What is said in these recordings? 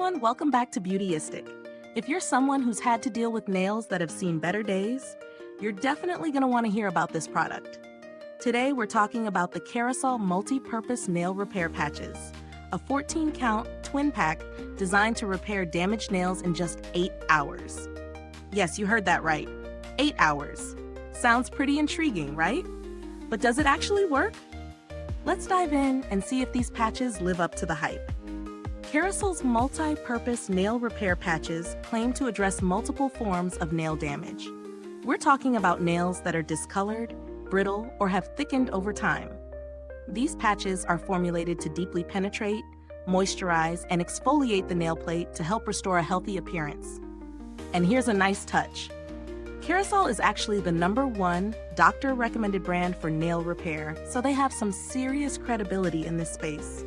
everyone, welcome back to Beautyistic. If you're someone who's had to deal with nails that have seen better days, you're definitely going to want to hear about this product. Today we're talking about the Kerasal multi-purpose nail repair patches, a 14-count twin pack designed to repair damaged nails in just 8 hours. Yes, you heard that right, 8 hours. Sounds pretty intriguing, right? But does it actually work? Let's dive in and see if these patches live up to the hype. Kerasal's multi-purpose nail repair patches claim to address multiple forms of nail damage. We're talking about nails that are discolored, brittle, or have thickened over time. These patches are formulated to deeply penetrate, moisturize, and exfoliate the nail plate to help restore a healthy appearance. And here's a nice touch. Kerasal is actually the #1 doctor-recommended brand for nail repair, so they have some serious credibility in this space.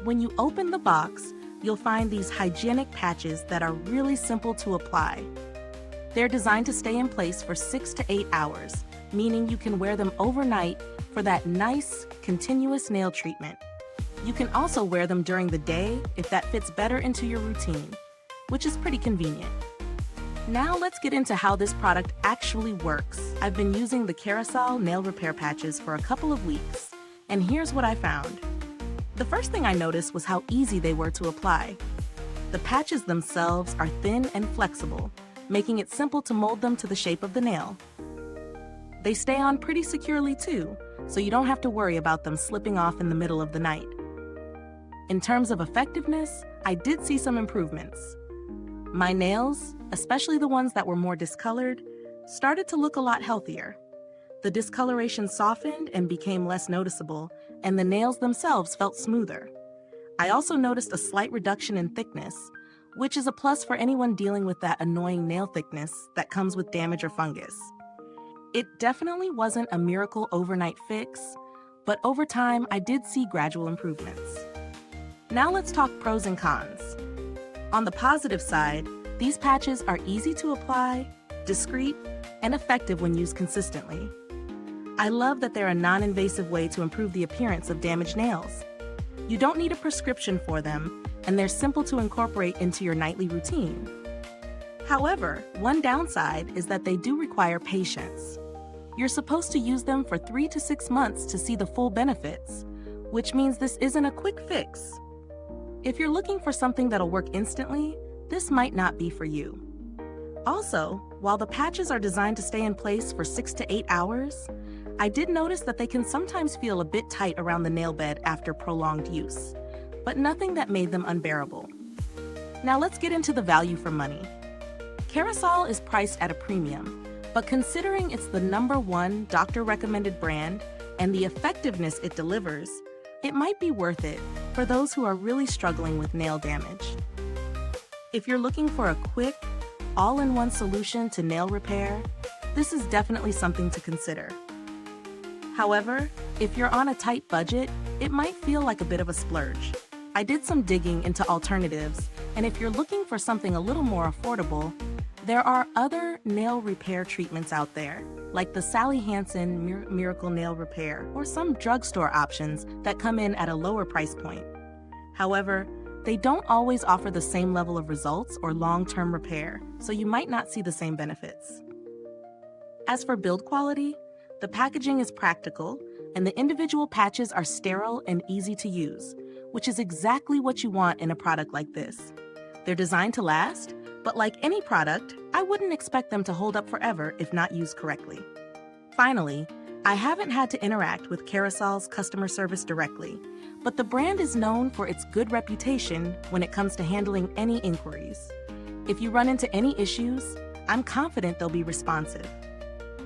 When you open the box, you'll find these hygienic patches that are really simple to apply. They're designed to stay in place for 6 to 8 hours, meaning you can wear them overnight for that nice, continuous nail treatment. You can also wear them during the day if that fits better into your routine, which is pretty convenient. Now let's get into how this product actually works. I've been using the Kerasal nail repair patches for a couple of weeks, and here's what I found. The first thing I noticed was how easy they were to apply. The patches themselves are thin and flexible, making it simple to mold them to the shape of the nail. They stay on pretty securely too, so you don't have to worry about them slipping off in the middle of the night. In terms of effectiveness, I did see some improvements. My nails, especially the ones that were more discolored, started to look a lot healthier. The discoloration softened and became less noticeable, and the nails themselves felt smoother. I also noticed a slight reduction in thickness, which is a plus for anyone dealing with that annoying nail thickness that comes with damage or fungus. It definitely wasn't a miracle overnight fix, but over time I did see gradual improvements. Now let's talk pros and cons. On the positive side, these patches are easy to apply, discreet, and effective when used consistently. I love that they're a non-invasive way to improve the appearance of damaged nails. You don't need a prescription for them, and they're simple to incorporate into your nightly routine. However, one downside is that they do require patience. You're supposed to use them for 3 to 6 months to see the full benefits, which means this isn't a quick fix. If you're looking for something that'll work instantly, this might not be for you. Also, while the patches are designed to stay in place for 6 to 8 hours, I did notice that they can sometimes feel a bit tight around the nail bed after prolonged use, but nothing that made them unbearable. Now let's get into the value for money. Kerasal is priced at a premium, but considering it's the #1 doctor-recommended brand and the effectiveness it delivers, it might be worth it for those who are really struggling with nail damage. If you're looking for a quick, all-in-one solution to nail repair, this is definitely something to consider. However, if you're on a tight budget, it might feel like a bit of a splurge. I did some digging into alternatives, and if you're looking for something a little more affordable, there are other nail repair treatments out there, like the Sally Hansen Miracle Nail Repair, or some drugstore options that come in at a lower price point. However, they don't always offer the same level of results or long-term repair, so you might not see the same benefits. As for build quality, the packaging is practical, and the individual patches are sterile and easy to use, which is exactly what you want in a product like this. They're designed to last, but like any product, I wouldn't expect them to hold up forever if not used correctly. Finally, I haven't had to interact with Kerasal's customer service directly, but the brand is known for its good reputation when it comes to handling any inquiries. If you run into any issues, I'm confident they'll be responsive.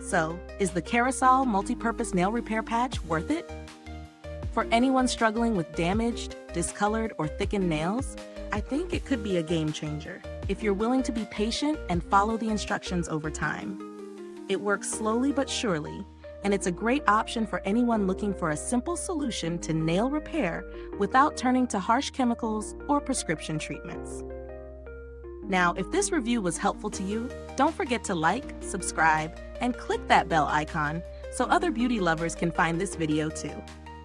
So, is the Kerasal multi-purpose nail repair patch worth it? For anyone struggling with damaged, discolored, or thickened nails, I think it could be a game changer if you're willing to be patient and follow the instructions over time. It works slowly but surely, and it's a great option for anyone looking for a simple solution to nail repair without turning to harsh chemicals or prescription treatments. Now, if this review was helpful to you, don't forget to like, subscribe, and click that bell icon so other beauty lovers can find this video too.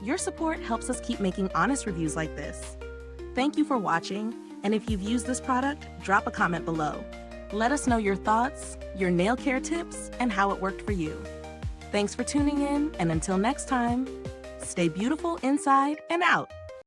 Your support helps us keep making honest reviews like this. Thank you for watching, And if you've used this product, drop a comment below. Let us know your thoughts, your nail care tips, and how it worked for you. Thanks for tuning in, and until next time, stay beautiful inside and out.